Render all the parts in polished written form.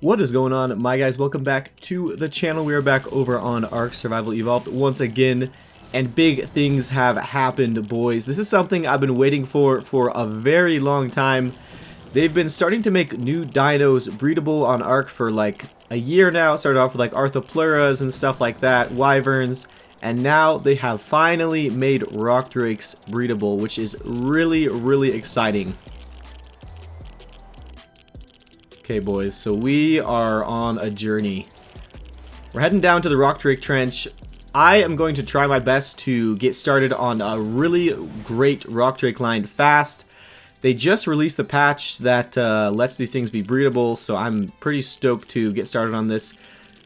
What is going on, my guys? Welcome back to the channel. We are back over on ARK Survival Evolved once again, and big things have happened, boys. This is something I've been waiting for a very long time. They've been starting to make new dinos breedable on ARK for like a year now. It started off with like Arthropluras and stuff like that, wyverns, and now they have finally made rockdrakes breedable, which is really exciting. Okay, boys, so we are on a journey. We're heading down to the rockdrake trench. I am going to try my best to get started on a really great rockdrake line fast. They just released the patch that lets these things be breedable, so I'm pretty stoked to get started on this.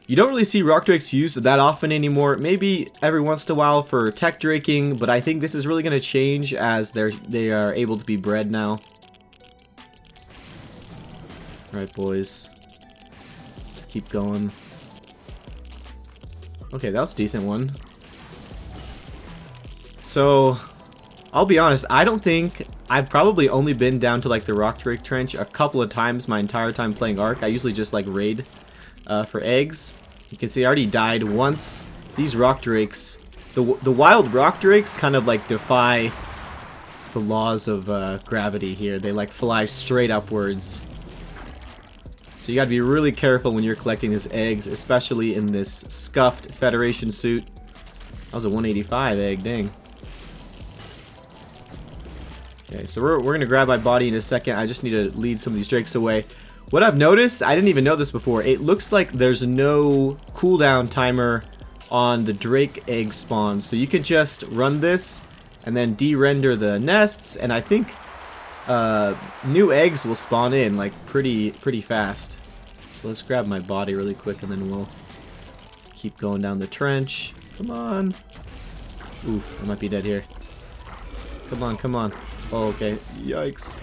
You don't really see rockdrakes used that often anymore, maybe every once in a while for tech draking, but I think this is really going to change as they are able to be bred now. Alright, boys. Let's keep going. Okay, that was a decent one. So, I'll be honest, I don't think... I've probably only been down to like the rockdrake trench a couple of times my entire time playing ARK. I usually just like raid for eggs. You can see I already died once. These rockdrakes... The wild rockdrakes kind of like defy the laws of gravity here. They like fly straight upwards. So you gotta be really careful when you're collecting these eggs, especially in this scuffed Federation suit. That was a 185 egg, dang. Okay, so we're gonna grab my body in a second. I just need to lead some of these drakes away. What I've noticed, I didn't even know this before, it looks like there's no cooldown timer on the drake egg spawns. So you can just run this and then de-render the nests, and I think new eggs will spawn in like pretty fast. So let's grab my body really quick and then we'll keep going down the trench. Come on. Oof, I might be dead here. Come on, come on. Oh, okay. Yikes.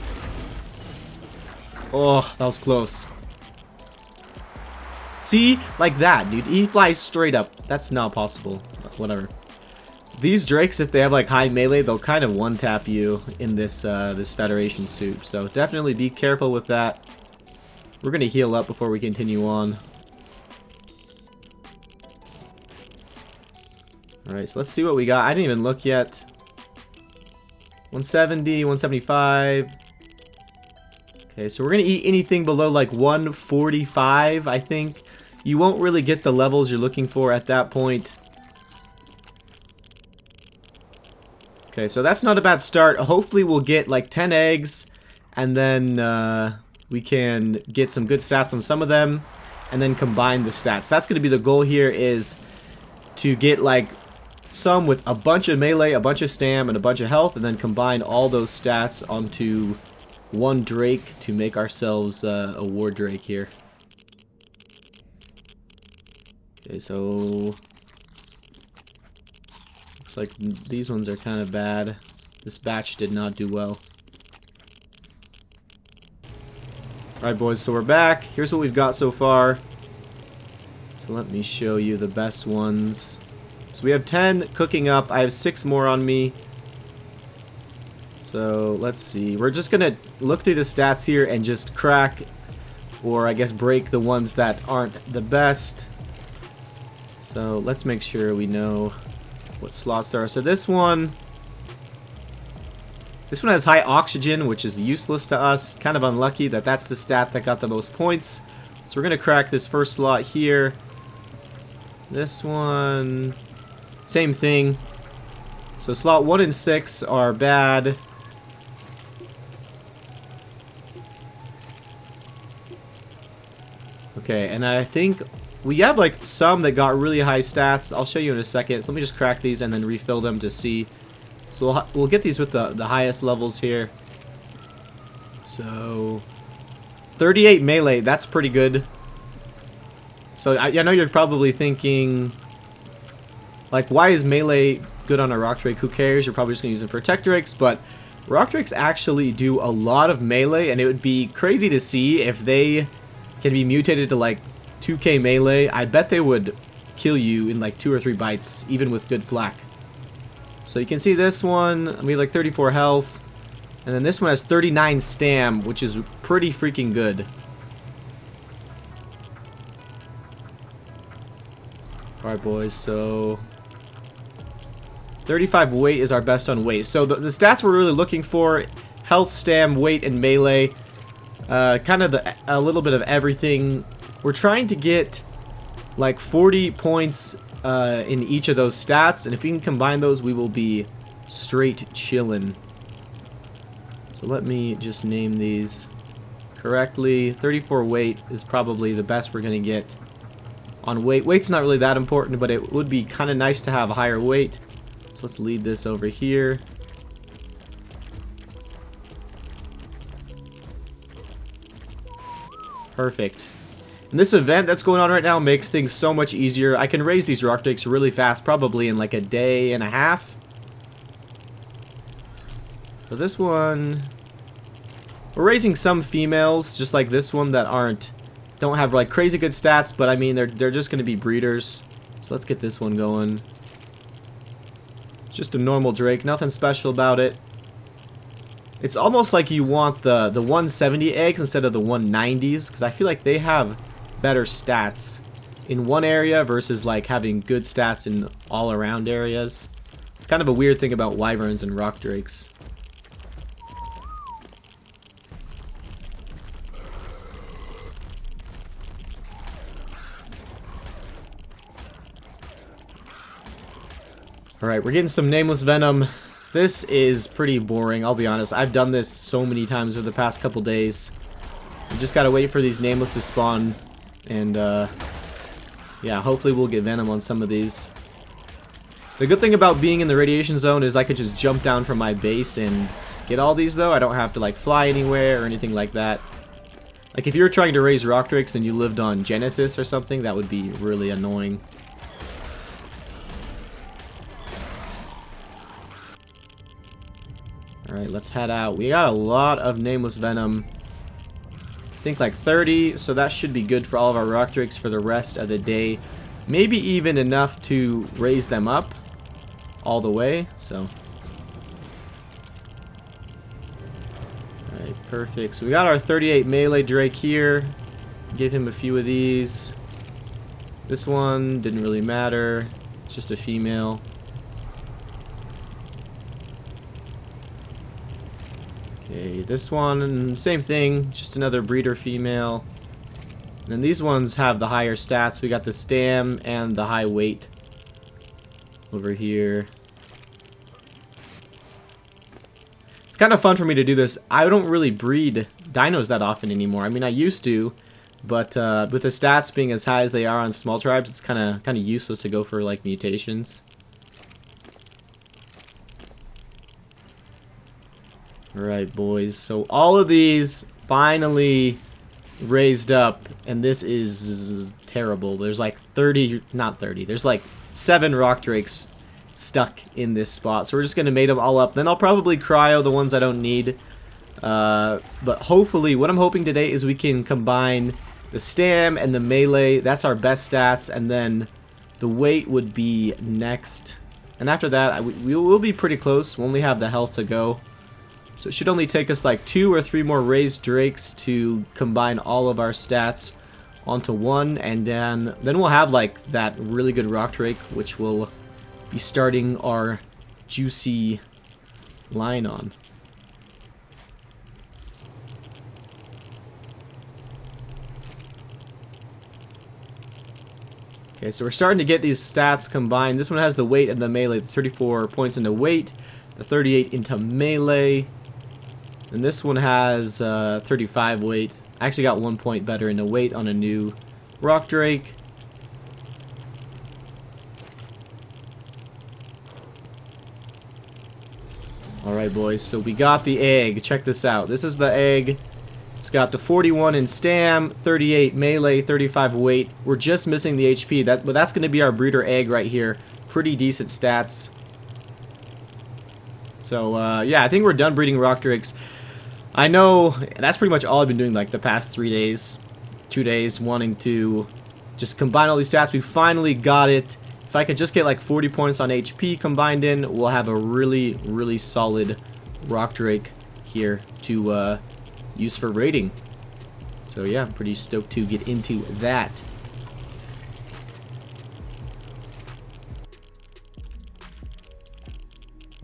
Oh, that was close. See? Like that, dude. He flies straight up. That's not possible. Whatever. These drakes, if they have like high melee, they'll kind of one-tap you in this this Federation suit. So definitely be careful with that. We're gonna heal up before we continue on. Alright, so let's see what we got. I didn't even look yet. 170, 175. Okay, so we're gonna eat anything below like 145, I think. You won't really get the levels you're looking for at that point. Okay, so that's not a bad start. Hopefully we'll get like 10 eggs, and then we can get some good stats on some of them, and then combine the stats. That's going to be the goal here, is to get like some with a bunch of melee, a bunch of stam, and a bunch of health, and then combine all those stats onto one drake to make ourselves a war drake here. Okay, so... looks like these ones are kind of bad. This batch did not do well. Alright, boys, so we're back. Here's what we've got so far. So let me show you the best ones. So we have 10 cooking up. I have 6 more on me. So let's see. We're just gonna look through the stats here and just crack, or I guess break, the ones that aren't the best. So let's make sure we know what slots there are. So this one has high oxygen, which is useless to us. Kind of unlucky that that's the stat that got the most points. So we're gonna crack this first slot here. This one, same thing. So slot 1 and 6 are bad. Okay, and I think we have like some that got really high stats. I'll show you in a second. So let me just crack these and then refill them to see. So we'll get these with the highest levels here. So 38 melee, that's pretty good. So I know you're probably thinking, like, why is melee good on a rockdrake? Who cares? You're probably just gonna use them for tech drakes, but rockdrakes actually do a lot of melee, and it would be crazy to see if they can be mutated to like 2k melee. I bet they would kill you in like 2 or 3 bites, even with good flak. So you can see this one, we have like 34 health, and then this one has 39 stam, which is pretty freaking good. Alright, boys, so 35 weight is our best on weight. So the stats we're really looking for: health, stam, weight, and melee. Kind of a little bit of everything. We're trying to get like 40 points in each of those stats, and if we can combine those, we will be straight chillin'. So let me just name these correctly. 34 weight is probably the best we're gonna get on weight. Weight's not really that important, but it would be kind of nice to have a higher weight. So let's lead this over here. Perfect. And this event that's going on right now makes things so much easier. I can raise these rockdrakes really fast, probably in like a day and a half. So this one, we're raising some females, just like this one, that don't have like crazy good stats, but I mean they're just going to be breeders. So let's get this one going. It's just a normal drake, nothing special about it. It's almost like you want the 170 eggs instead of the 190s, because I feel like they have better stats in one area versus like having good stats in all around areas. It's kind of a weird thing about wyverns and rock drakes. Alright, we're getting some nameless venom. This is pretty boring, I'll be honest. I've done this so many times over the past couple days. We just gotta wait for these nameless to spawn. And, yeah, hopefully we'll get venom on some of these. The good thing about being in the radiation zone is I could just jump down from my base and get all these, though. I don't have to, like, fly anywhere or anything like that. Like, if you were trying to raise rock drakes and you lived on Genesis or something, that would be really annoying. Alright, let's head out. We got a lot of nameless venom. I think like 30, so that should be good for all of our rock drakes for the rest of the day. Maybe even enough to raise them up all the way, so. Alright, perfect. So we got our 38 melee drake here. Give him a few of these. This one didn't really matter. It's just a female. Okay, this one, same thing, just another breeder female. And then these ones have the higher stats. We got the stam and the high weight over here. It's kind of fun for me to do this. I don't really breed dinos that often anymore. I mean, I used to, but with the stats being as high as they are on small tribes, it's kind of useless to go for like mutations. Alright, boys, so all of these finally raised up, and this is terrible. There's like 30, not 30, there's like 7 rock drakes stuck in this spot, so we're just gonna mate them all up. Then I'll probably cryo the ones I don't need, but hopefully, what I'm hoping today is we can combine the stam and the melee. That's our best stats, and then the weight would be next, and after that we will be pretty close. We'll only have the health to go. So it should only take us like 2 or 3 more raised drakes to combine all of our stats onto one, and then we'll have like that really good rock drake, which will be starting our juicy line on. Okay, so we're starting to get these stats combined. This one has the weight and the melee, the 34 points into weight, the 38 into melee. And this one has 35 weight. I actually got 1 point better in the weight on a new rock drake. Alright, boys, so we got the egg. Check this out. This is the egg. It's got the 41 in stam, 38 melee, 35 weight. We're just missing the HP. But that's going to be our breeder egg right here. Pretty decent stats. So, yeah, I think we're done breeding rock drakes. I know that's pretty much all I've been doing like the past 3 days, 2 days, wanting to just combine all these stats. We finally got it. If I could just get like 40 points on HP combined in, we'll have a really, really solid rock drake here to use for raiding. So yeah, I'm pretty stoked to get into that.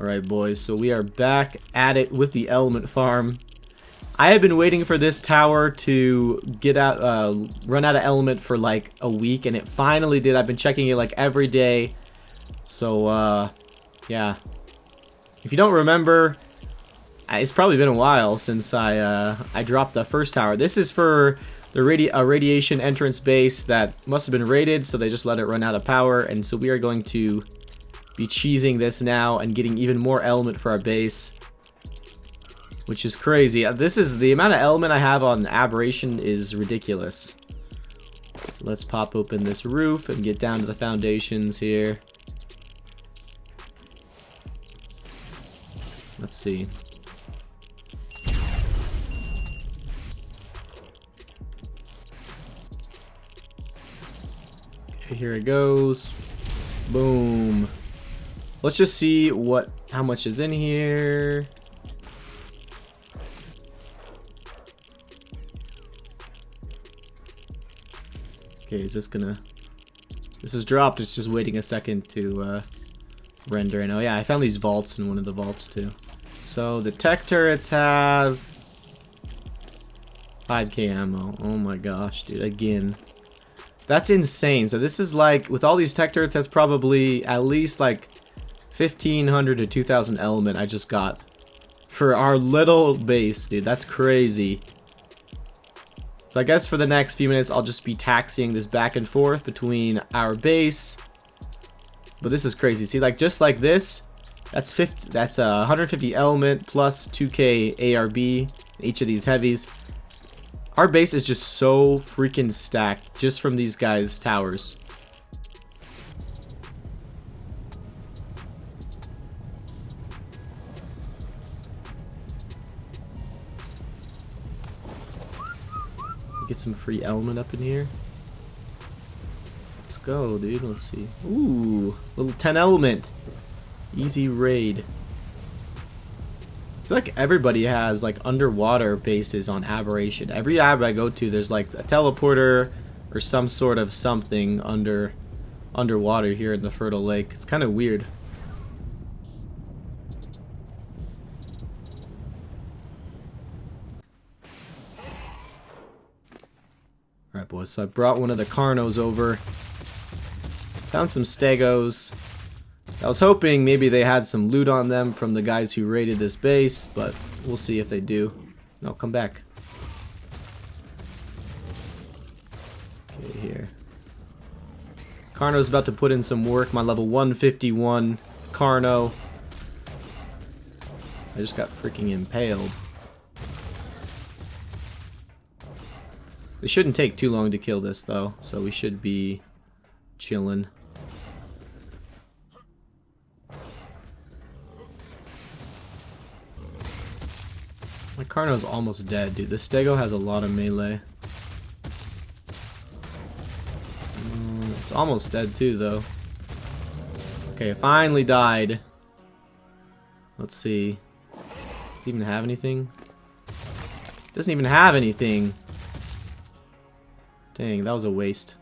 Alright, boys, so we are back at it with the element farm. I have been waiting for this tower to get out, run out of element for like a week, and it finally did. I've been checking it like every day. So, yeah. If you don't remember, it's probably been a while since I dropped the first tower. This is for the radiation entrance base that must have been raided, so they just let it run out of power, and so we are going to be cheesing this now and getting even more element for our base, which is crazy. This is the amount of element I have on aberration is ridiculous. So let's pop open this roof and get down to the foundations here. Let's see. Okay, here it goes. Boom. Let's just see how much is in here. Okay, is this gonna... This is dropped, it's just waiting a second to render. And oh yeah, I found these vaults in one of the vaults too. So the tech turrets have 5k ammo. Oh my gosh, dude, again. That's insane. So this is like, with all these tech turrets, that's probably at least like 1,500 to 2,000 element I just got for our little base, dude. That's crazy. So I guess for the next few minutes, I'll just be taxiing this back and forth between our base. But this is crazy. See, like just like this, that's 150 element plus 2k ARB each of these heavies. Our base is just so freaking stacked just from these guys' towers. Get some free element up in here. Let's go, dude. Let's see. Ooh, little 10 element. Easy raid. I feel like everybody has like underwater bases on aberration. Every ab I go to, there's like a teleporter or some sort of something underwater here in the Fertile Lake. It's kind of weird. Alright, boys, so I brought one of the Carnos over. Found some Stegos. I was hoping maybe they had some loot on them from the guys who raided this base, but we'll see if they do. No, come back. Okay, here. Carno's about to put in some work. My level 151 Carno. I just got freaking impaled. It shouldn't take too long to kill this though, so we should be chilling. My Carno's almost dead, dude. The Stego has a lot of melee. It's almost dead too, though. Okay, it finally died. Let's see. Does it even have anything? It doesn't even have anything. Dang, that was a waste.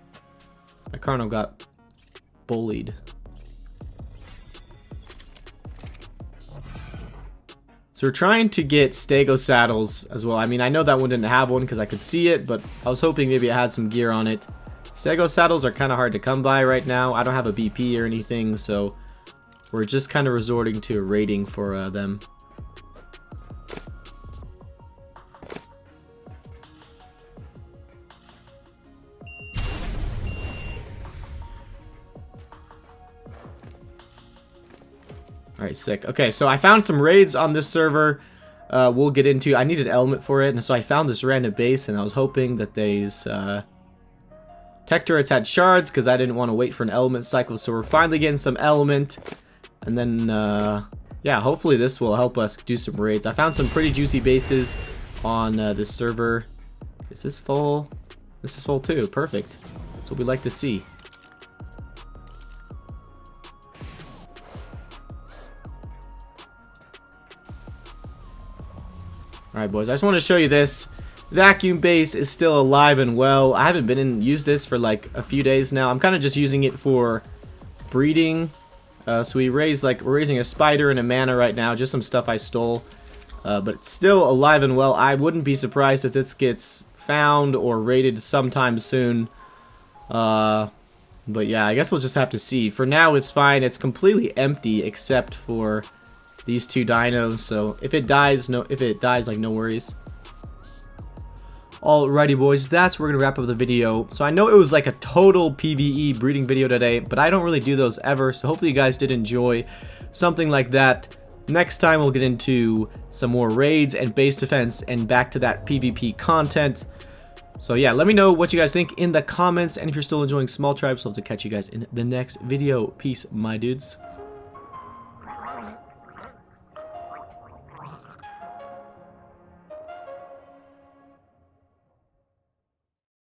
My Carno got bullied. So we're trying to get Stego saddles as well. I mean, I know that one didn't have one because I could see it, but I was hoping maybe it had some gear on it. Stego saddles are kind of hard to come by right now. I don't have a BP or anything, so we're just kind of resorting to raiding for them. Alright, sick. Okay, so I found some raids on this server. We'll get into. I needed element for it, and so I found this random base, and I was hoping that these tech turrets had shards, because I didn't want to wait for an element cycle, so we're finally getting some element. And then, yeah, hopefully this will help us do some raids. I found some pretty juicy bases on this server. Is this full? This is full too. Perfect. That's what we like to see. Alright, boys, I just want to show you this. Vacuum base is still alive and well. I haven't been used this for like a few days now. I'm kind of just using it for breeding So we're raising a spider and a mana right now, just some stuff I stole. But it's still alive and well. I wouldn't be surprised if this gets found or raided sometime soon. But yeah, I guess we'll just have to see. For now, it's fine. It's completely empty except for these two dinos. So if it dies, like, no worries. Alrighty, boys, that's where we're gonna wrap up the video. So I know it was like a total PvE breeding video today, but I don't really do those ever. So hopefully you guys did enjoy something like that. Next time we'll get into some more raids and base defense and back to that PvP content. So yeah, let me know what you guys think in the comments, and if you're still enjoying small tribes, I'll have to catch you guys in the next video. Peace, my dudes.